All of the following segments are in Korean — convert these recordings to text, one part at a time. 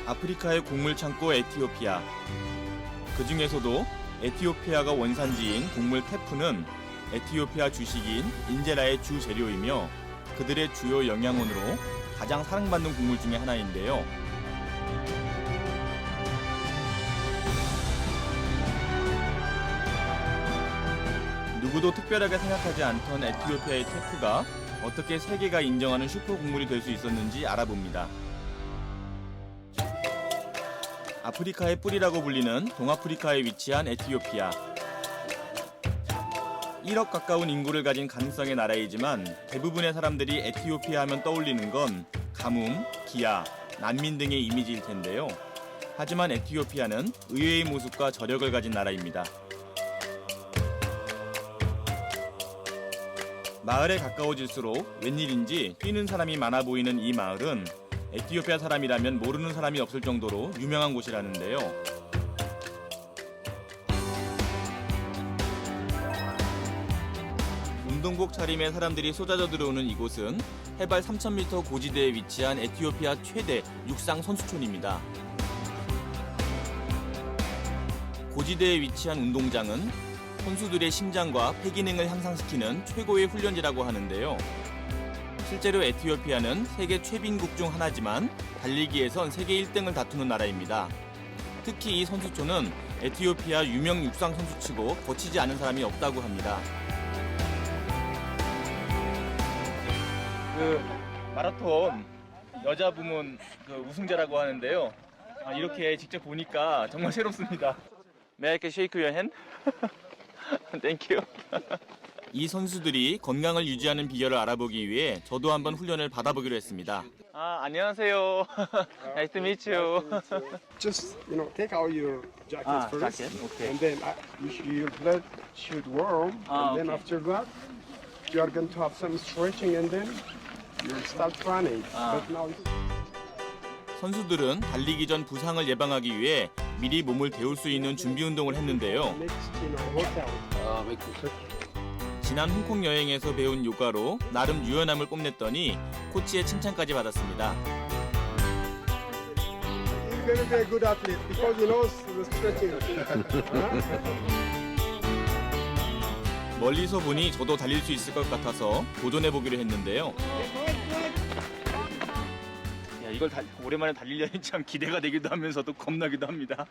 아프리카의 곡물 창고 에티오피아. 그 중에서도 에티오피아가 원산지인 곡물 테프는 에티오피아 주식인 인제라의 주 재료이며 그들의 주요 영양원으로 가장 사랑받는 곡물 중에 하나인데요. 누구도 특별하게 생각하지 않던 에티오피아의 테프가 어떻게 세계가 인정하는 슈퍼 곡물이 될 수 있었는지 알아봅니다. 아프리카의 뿌리라고 불리는 동아프리카에 위치한 에티오피아. 1억 가까운 인구를 가진 가능성의 나라이지만 대부분의 사람들이 에티오피아 하면 떠올리는 건 가뭄, 기아, 난민 등의 이미지일 텐데요. 하지만 에티오피아는 의외의 모습과 저력을 가진 나라입니다. 마을에 가까워질수록 웬일인지 뛰는 사람이 많아 보이는 이 마을은 에티오피아 사람이라면 모르는 사람이 없을 정도로 유명한 곳이라는데요. 운동복 차림의 사람들이 쏟아져 들어오는 이곳은 해발 3,000m 고지대에 위치한 에티오피아 최대 육상 선수촌입니다. 고지대에 위치한 운동장은 선수들의 심장과 폐 기능을 향상시키는 최고의 훈련지라고 하는데요. 실제로 에티오피아는 세계 최빈국 중 하나지만 달리기에선 세계 1등을 다투는 나라입니다. 특히 이 선수촌은 에티오피아 유명 육상 선수치고 거치지 않은 사람이 없다고 합니다. 마라톤 여자 부문 우승자라고 하는데요. 이렇게 직접 보니까 정말 새롭습니다. May I shake your hand? Thank you. 이 선수들이 건강을 유지하는 비결을 알아보기 위해 저도 한번 훈련을 받아보기로 했습니다. 안녕하세요. Nice to meet you. Just take out your jacket first, jacket, okay. and then your blood should warm, and then okay. after that you are going to have some stretching, and then you start running. But now 선수들은 달리기 전 부상을 예방하기 위해 미리 몸을 데울 수 있는 준비 운동을 했는데요. next, hotel. 지난 홍콩 여행에서 배운 요가로 나름 유연함을 뽐냈더니 코치의 칭찬까지 받았습니다. You're going to be a good athlete because you know the stretching. 멀리서 보니 저도 달릴 수 있을 것 같아서 도전해보기로 했는데요. 이걸 오랜만에 달리려니 참 기대가 되기도 하면서도 겁나기도 합니다.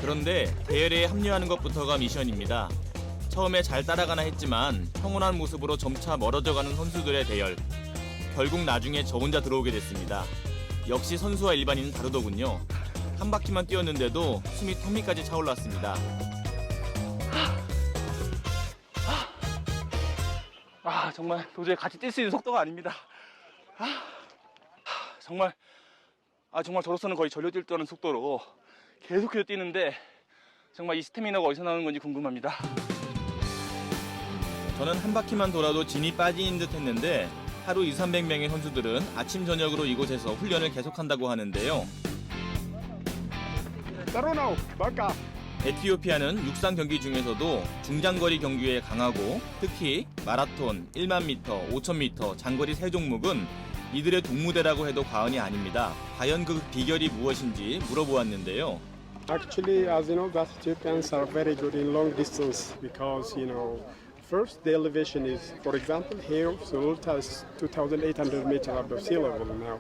그런데 대열에 합류하는 것부터가 미션입니다. 처음에 잘 따라가나 했지만 평온한 모습으로 점차 멀어져가는 선수들의 대열. 결국 나중에 저 혼자 들어오게 됐습니다. 역시 선수와 일반인은 다르더군요. 한 바퀴만 뛰었는데도 숨이 턱밑까지 차올랐습니다. 정말 도저히 같이 뛸 수 있는 속도가 아닙니다. 정말 저로서는 거의 전력 뛸 때는 속도로 계속해서 뛰는데 정말 이 스태미나가 어디서 나오는 건지 궁금합니다. 저는 한 바퀴만 돌아도 진이 빠지는 듯 했는데 하루 200~300명의 선수들은 아침 저녁으로 이곳에서 훈련을 계속한다고 하는데요. 에티오피아는 육상 경기 중에서도 중장거리 경기에 강하고 특히 마라톤, 1만 미터, 5,000m, 장거리 세 종목은 이들의 동무대라고 해도 과언이 아닙니다. 과연 그 비결이 무엇인지 물어보았는데요. Actually, as you know, the Ethiopians are very good in long distance because first the elevation is, for example, here Sulta is 2,800 meters above sea level now.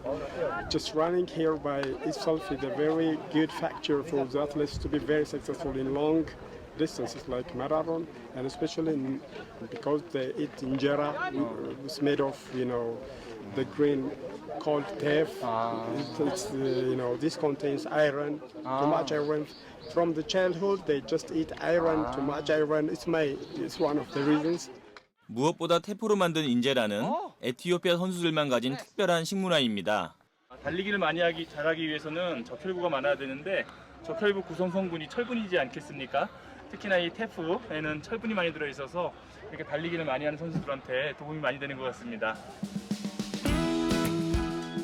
Just running here by itself is a very good factor for the athletes to be very successful in long distances like marathon, and especially because they eat injera, it's made of the green called teff. This contains iron, too much iron. From the childhood, they just eat iron, too much iron. It's one of the reasons. 무엇보다 테프로 만든 인제라는 에티오피아 선수들만 가진 특별한 식문화입니다. 달리기를 잘하기 위해서는 적혈구가 많아야 되는데 적혈구 구성 성분이 철분이지 않겠습니까? 특히나 이 테프에는 철분이 많이 들어있어서 이렇게 달리기를 많이 하는 선수들한테 도움이 많이 되는 것 같습니다.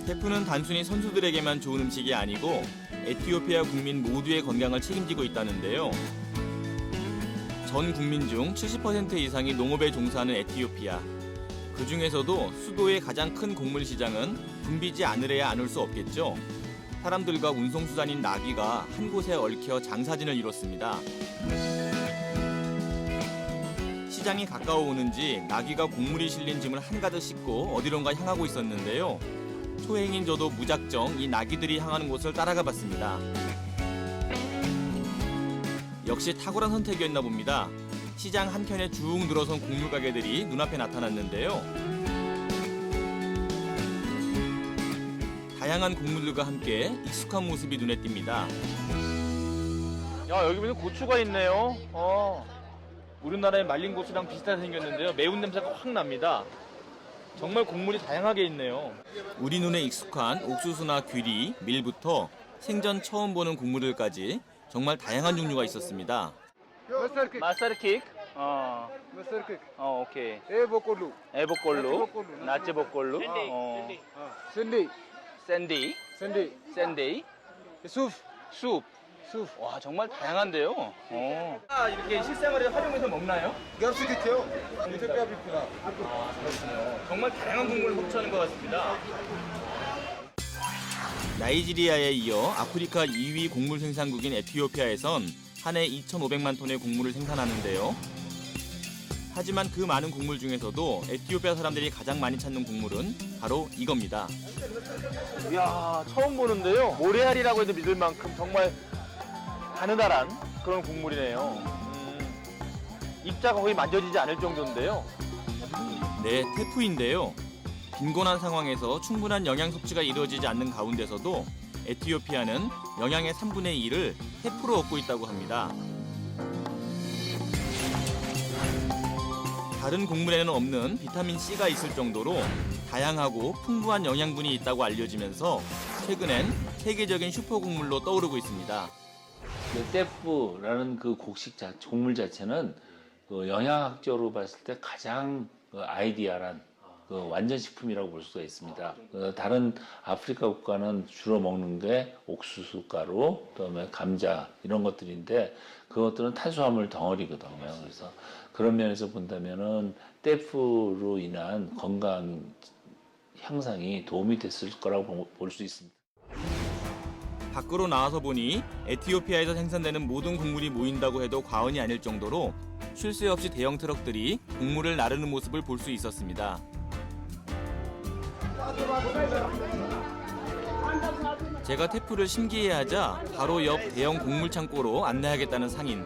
테프는 단순히 선수들에게만 좋은 음식이 아니고 에티오피아 국민 모두의 건강을 책임지고 있다는데요. 전 국민 중 70% 이상이 농업에 종사하는 에티오피아. 그 중에서도 수도의 가장 큰 곡물 시장은 붐비지 않으려야 안 올 수 없겠죠. 사람들과 운송수단인 나귀가 한 곳에 얽혀 장사진을 이뤘습니다. 시장이 가까워 오는지 나귀가 곡물이 실린 짐을 한가득 싣고 어디론가 향하고 있었는데요. 초행인 저도 무작정 이 나귀들이 향하는 곳을 따라가 봤습니다. 역시 탁월한 선택이었나 봅니다. 시장 한켠에 쭉 늘어선 곡물 가게들이 눈앞에 나타났는데요. 다양한 곡물들과 함께 익숙한 모습이 눈에 띕니다. 야, 여기 무슨 고추가 있네요. 우리나라의 말린 고추랑 비슷하게 생겼는데요. 매운 냄새가 확 납니다. 정말 곡물이 다양하게 있네요. 우리 눈에 익숙한 옥수수나 귀리, 밀부터 생전 처음 보는 곡물들까지 정말 다양한 종류가 있었습니다. 마사르킥. Masaryk. 오케이. Bokolu. 에보꼴루, 나츠보꼴루, Sindi. 샌디, Sindi. 샌데이, Souf. 숲. Souf. 와, 정말 다양한데요. 이렇게 실생활에 활용해서 먹나요? Gerçekten Ethiopia bipina. 정말 다양한 곡물을 섭취하는 것 같습니다. 나이지리아에 이어 아프리카 2위 곡물 생산국인 에티오피아에선 한 해 2,500만 톤의 곡물을 생산하는데요. 하지만 그 많은 곡물 중에서도 에티오피아 사람들이 가장 많이 찾는 곡물은 바로 이겁니다. 이야, 처음 보는데요. 모래알이라고 해도 믿을 만큼 정말 가느다란 그런 곡물이네요. 입자가 거의 만져지지 않을 정도인데요. 네, 테푸인데요. 빈곤한 상황에서 충분한 영양 섭취가 이루어지지 않는 가운데서도 에티오피아는 영양의 3분의 1을 테푸로 얻고 있다고 합니다. 다른 곡물에는 없는 비타민C가 있을 정도로 다양하고 풍부한 영양분이 있다고 알려지면서 최근엔 세계적인 슈퍼곡물로 떠오르고 있습니다. 떼뿌라는 그 곡물 자체는 그 영양학적으로 봤을 때 가장 아이디어란 그 완전 식품이라고 볼 수가 있습니다. 다른 아프리카 국가는 주로 먹는 게 옥수수 가루, 그다음에 감자 이런 것들인데 그것들은 탄수화물 덩어리거든요. 그래서 그런 면에서 본다면은 떼뿌로 인한 건강 향상이 도움이 됐을 거라고 볼 수 있습니다. 밖으로 나와서 보니 에티오피아에서 생산되는 모든 곡물이 모인다고 해도 과언이 아닐 정도로 쉴 새 없이 대형 트럭들이 곡물을 나르는 모습을 볼 수 있었습니다. 제가 테푸를 신기해하자 바로 옆 대형 곡물 창고로 안내하겠다는 상인.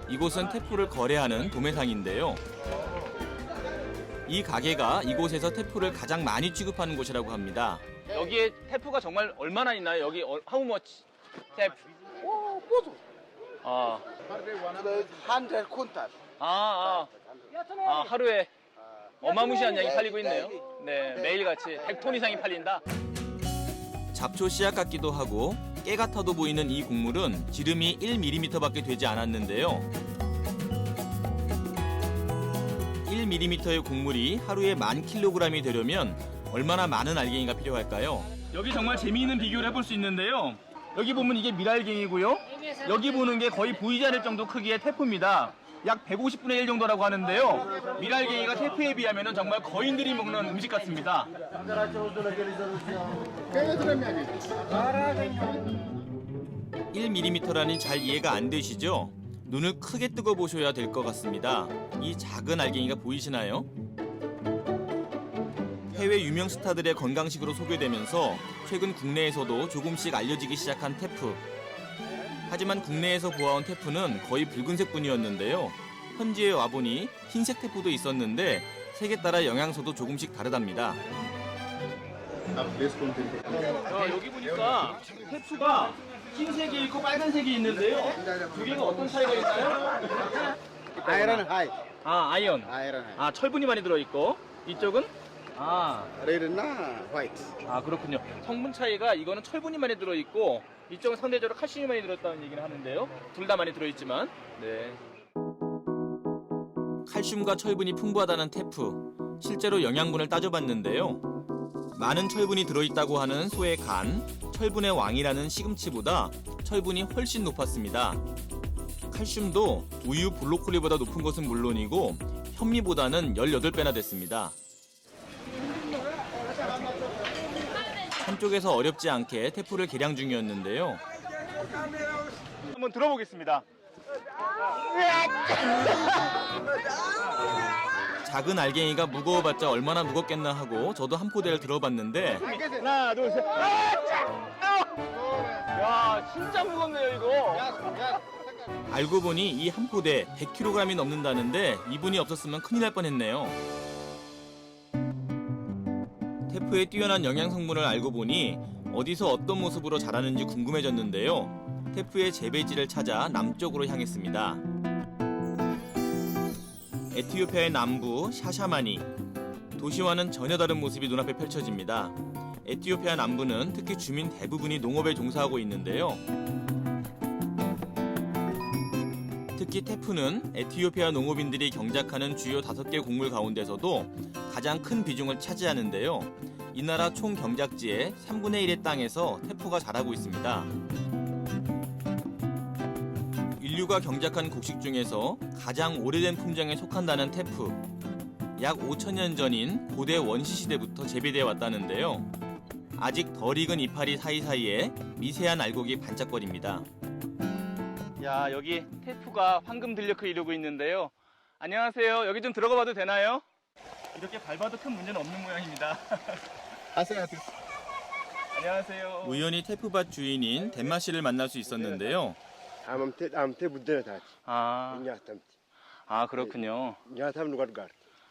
이곳은 테푸를 거래하는 도매상인데요. 이 가게가 이곳에서 테푸를 가장 많이 취급하는 곳이라고 합니다. 여기에 테푸가 정말 얼마나 있나요? 여기 how much 테프? Hundred kuntal. 하루에 어마무시한 양이 팔리고 있네요. 네, 매일같이 100톤 이상이 팔린다. 잡초 씨앗 같기도 하고 깨 같아도 보이는 이 곡물은 지름이 1mm밖에 되지 않았는데요. 1mm의 곡물이 하루에 10,000kg이 되려면 얼마나 많은 알갱이가 필요할까요? 여기 정말 재미있는 비교를 해볼 수 있는데요. 여기 보면 이게 밀알갱이고요. 여기 보는 게 거의 보이지 않을 정도 크기의 테프입니다. 약 150분의 1 정도라고 하는데요. 밀알갱이가 테프에 비하면 정말 거인들이 먹는 음식 같습니다. 1mm라니 잘 이해가 안 되시죠? 눈을 크게 뜨고 보셔야 될 것 같습니다. 이 작은 알갱이가 보이시나요? 해외 유명 스타들의 건강식으로 소개되면서 최근 국내에서도 조금씩 알려지기 시작한 테프. 하지만 국내에서 보아온 테프는 거의 붉은색뿐이었는데요. 현지에 와보니 흰색 테프도 있었는데 색에 따라 영양소도 조금씩 다르답니다. 여기 보니까 테프가 흰색이 있고 빨간색이 있는데요. 두 개가 어떤 차이가 있나요? Iron high. 아이언. Iron high. 철분이 많이 들어있고 이쪽은 Red na white. 그렇군요. 성분 차이가 이거는 철분이 많이 들어있고 이쪽은 상대적으로 칼슘이 많이 들어있다는 얘기를 하는데요. 둘 다 많이 들어있지만 네. 칼슘과 철분이 풍부하다는 테프. 실제로 영양분을 따져봤는데요. 많은 철분이 들어있다고 하는 소의 간, 철분의 왕이라는 시금치보다 철분이 훨씬 높았습니다. 칼슘도 우유, 브로콜리보다 높은 것은 물론이고 현미보다는 18배나 됐습니다. 한쪽에서 어렵지 않게 테프를 개량 중이었는데요. 한번 들어보겠습니다. 작은 알갱이가 무거워봤자 얼마나 무겁겠나 하고 저도 한 포대를 들어봤는데 하나, 둘, 셋. 야, 진짜 무겁네요, 이거. 알고 보니 이 한 포대 100kg이 넘는다는데 이분이 없었으면 큰일 날 뻔했네요. 테프의 뛰어난 영양 성분을 알고 보니 어디서 어떤 모습으로 자라는지 궁금해졌는데요. 테프의 재배지를 찾아 남쪽으로 향했습니다. 에티오피아의 남부 샤샤마니. 도시와는 전혀 다른 모습이 눈앞에 펼쳐집니다. 에티오피아 남부는 특히 주민 대부분이 농업에 종사하고 있는데요. 특히 테프는 에티오피아 농업인들이 경작하는 주요 5개 곡물 가운데서도 가장 큰 비중을 차지하는데요. 이 나라 총 경작지의 3분의 1의 땅에서 테프가 자라고 있습니다. 인류가 경작한 곡식 중에서 가장 오래된 품종에 속한다는 테프. 약 5,000년 전인 고대 원시 시대부터 재배되어 왔다는데요. 아직 덜 익은 이파리 사이사이에 미세한 알곡이 반짝거립니다. 야, 여기 테프가 황금 들녘을 이루고 있는데요. 안녕하세요. 여기 좀 들어가 봐도 되나요? 이렇게 밟아도 큰 문제는 없는 모양입니다. 안녕하세요. 우연히 테프밭 주인인 덴마 씨를 만날 수 있었는데요. amte buddena taati 아, nyaatamti 그렇군요. nyaatam nu gargaar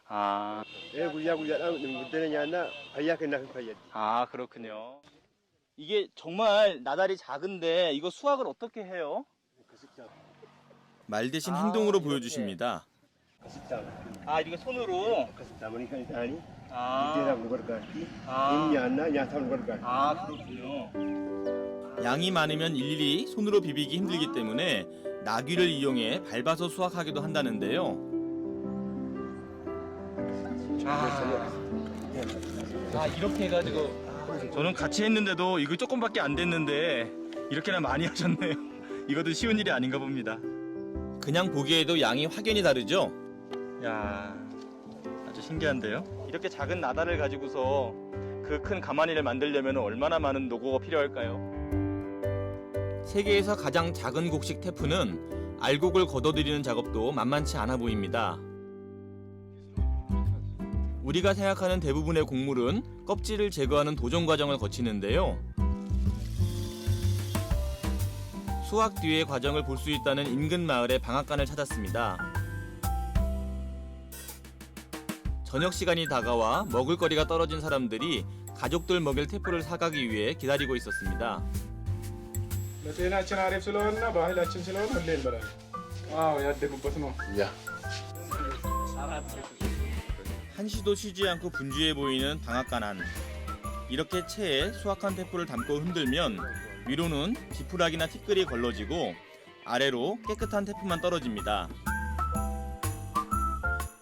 아, guyyaa guyyaadhaan buddena nyaannaa fayyaa kennaaf hin fayyaddi. 그렇군요. 이게 정말 나달이 작은데 이거 수확을 어떻게 해요? 말 대신 행동으로 보여주십니다. 이게 손으로. akkasitti kan isaanii 아, buddeenaaf nu gargaarti 아. hin nyaannaa nyaataaf nu gargaarti. 그렇군요. 양이 많으면 일일이 손으로 비비기 힘들기 때문에 나귀를 이용해 밟아서 수확하기도 한다는데요. 이렇게 해가지고 저는 같이 했는데도 이거 조금밖에 안 됐는데 이렇게나 많이 하셨네요. 이것도 쉬운 일이 아닌가 봅니다. 그냥 보기에도 양이 확연히 다르죠? 야, 아주 신기한데요? 이렇게 작은 나달을 가지고서 그 큰 가마니를 만들려면 얼마나 많은 노고가 필요할까요? 세계에서 가장 작은 곡식 테프는 알곡을 걷어들이는 작업도 만만치 않아 보입니다. 우리가 생각하는 대부분의 곡물은 껍질을 제거하는 도전 과정을 거치는데요. 수확 뒤의 과정을 볼 수 있다는 인근 마을의 방앗간을 찾았습니다. 저녁 시간이 다가와 먹을거리가 떨어진 사람들이 가족들 먹일 테프를 사가기 위해 기다리고 있었습니다. ለጤናችን አሪፍ ስለሆነና ባህላችን ስለሆነ ሁሌ እንበላለን። ያደጉበት ነው። 한시도 쉬지 않고 분주해 보이는 방앗간 안. 이렇게 채에 수확한 테프를 담고 흔들면 위로는 지푸라기나 티끌이 걸러지고 아래로 깨끗한 테프만 떨어집니다.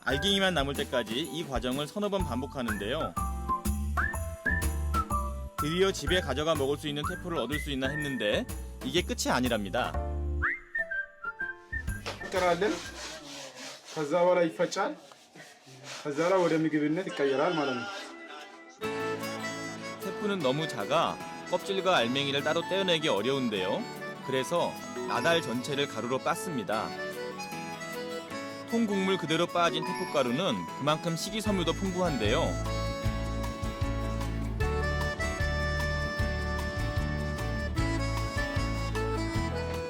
알갱이만 남을 때까지 이 과정을 서너 번 반복하는데요. 드디어 집에 가져가 먹을 수 있는 테프를 얻을 수 있나 했는데 이게 끝이 아니랍니다. እንቀራለን ከዛ በኋላ ይፈጫል ከዛ ላይ ወደ ምግብነት ይቀየራል ማለት ነው። 테프는 너무 작아 껍질과 알맹이를 따로 떼어내기 어려운데요. 그래서 나달 전체를 가루로 빻습니다. 통곡물 그대로 빻아진 테프가루는 그만큼 식이섬유도 풍부한데요.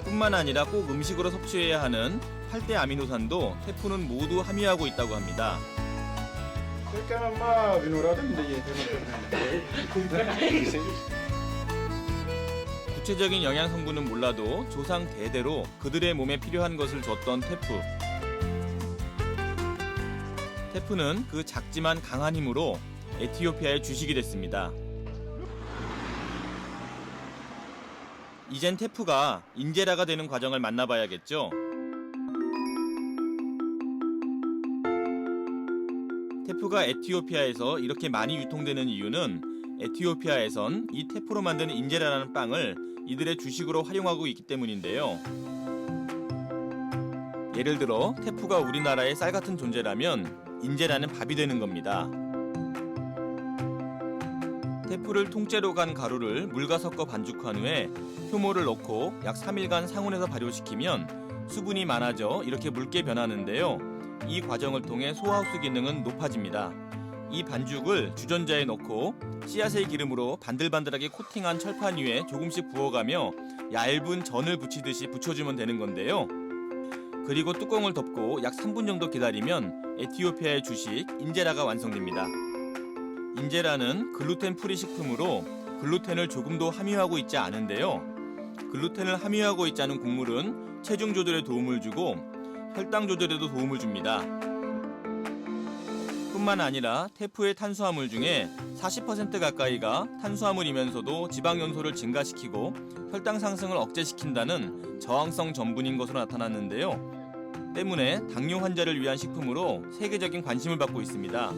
뿐만 아니라 꼭 음식으로 섭취해야 하는 8대 아미노산도 테프는 모두 함유하고 있다고 합니다. ጥቀምማ ቢኖራትም እንደየተመጠነ 구체적인 영양 성분은 몰라도 조상 대대로 그들의 몸에 필요한 것을 줬던 테프. 테프는 그 작지만 강한 힘으로 에티오피아의 주식이 됐습니다. 이젠 테프가 인제라가 되는 과정을 만나봐야겠죠. 테프가 에티오피아에서 이렇게 많이 유통되는 이유는 에티오피아에선 이 테프로 만든 인제라라는 빵을 이들의 주식으로 활용하고 있기 때문인데요. 예를 들어 테프가 우리나라의 쌀 같은 존재라면 인제라는 밥이 되는 겁니다. 태프를 통째로 간 가루를 물과 섞어 반죽한 후에 효모를 넣고 약 3일간 상온에서 발효시키면 수분이 많아져 이렇게 묽게 변하는데요. 이 과정을 통해 소화흡수 기능은 높아집니다. 이 반죽을 주전자에 넣고 씨앗의 기름으로 반들반들하게 코팅한 철판 위에 조금씩 부어가며 얇은 전을 부치듯이 부쳐주면 되는 건데요. 그리고 뚜껑을 덮고 약 3분 정도 기다리면 에티오피아의 주식 인제라가 완성됩니다. 인제라는 글루텐 프리 식품으로 글루텐을 조금도 함유하고 있지 않은데요. 글루텐을 함유하고 있지 않은 곡물은 체중 조절에 도움을 주고 혈당 조절에도 도움을 줍니다. 뿐만 아니라 태프의 탄수화물 중에 40% 가까이가 탄수화물이면서도 지방 연소를 증가시키고 혈당 상승을 억제시킨다는 저항성 전분인 것으로 나타났는데요. 때문에 당뇨 환자를 위한 식품으로 세계적인 관심을 받고 있습니다.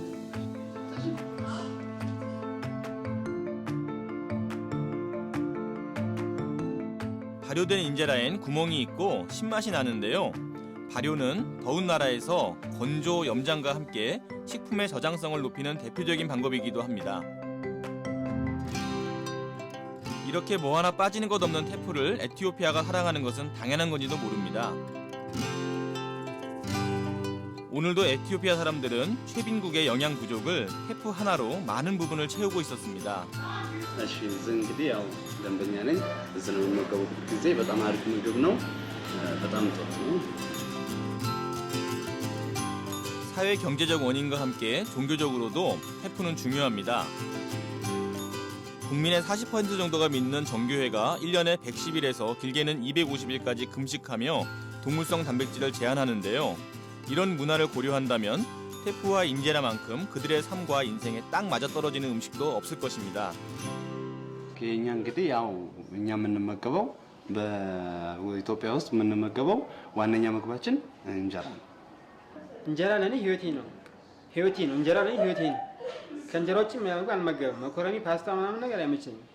발효된 인제라엔 구멍이 있고 신맛이 나는데요. 발효는 더운 나라에서 건조 염장과 함께 식품의 저장성을 높이는 대표적인 방법이기도 합니다. 이렇게 뭐 하나 빠지는 것 없는 태프를 에티오피아가 사랑하는 것은 당연한 건지도 모릅니다. 오늘도 에티오피아 사람들은 최빈국의 영양 부족을 태프 하나로 많은 부분을 채우고 있었습니다. እሺ እዚህ እንግዲህ ያው ደንበኛ ነኝ። እዚህ ነው የምመገበው ጊዜ በጣም አሪፍ ምግብ ነው። በጣም ጥሩ ነው። 사회 경제적 원인과 함께 종교적으로도 태프는 중요합니다. 국민의 40% 정도가 믿는 정교회가 1년에 110일에서 길게는 250일까지 금식하며 동물성 단백질을 제한하는데요. 이런 문화를 고려한다면 태프와 인제라만큼 그들의 삶과 인생에 딱 맞아떨어지는 음식도 없을 것입니다. እኛ እንግዲህ ያው እኛ የምንመገበው በኢትዮጵያ ውስጥ የምንመገበው ዋነኛ ምግባችን እንጀራ ነው። እንጀራ ለኔ ህይወቴ ነው። እንጀራ ለኔ ህይወቴ ነው። ከእንጀራ ውጭ ምንም አልመገብም። መኮረኒ፣ ፓስታ ምናምን ነገር አይመቸኝም።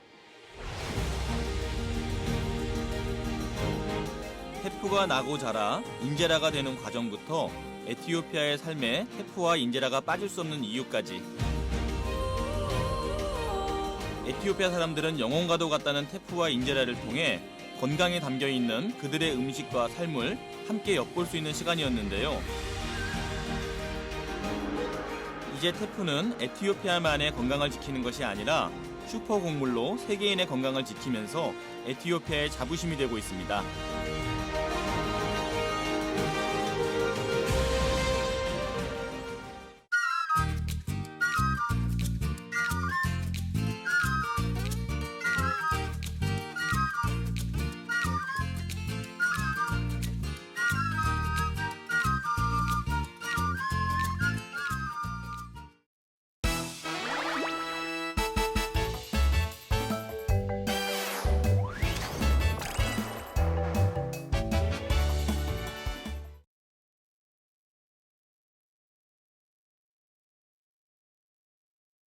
태프가 나고 자라 인제라가 되는 과정부터 에티오피아의 삶에 태프와 인제라가 빠질 수 없는 이유까지. 에티오피아 사람들은 영혼과도 같다는 태프와 인제라를 통해 건강에 담겨있는 그들의 음식과 삶을 함께 엿볼 수 있는 시간이었는데요. 이제 태프는 에티오피아만의 건강을 지키는 것이 아니라 슈퍼 곡물로 세계인의 건강을 지키면서 에티오피아의 자부심이 되고 있습니다.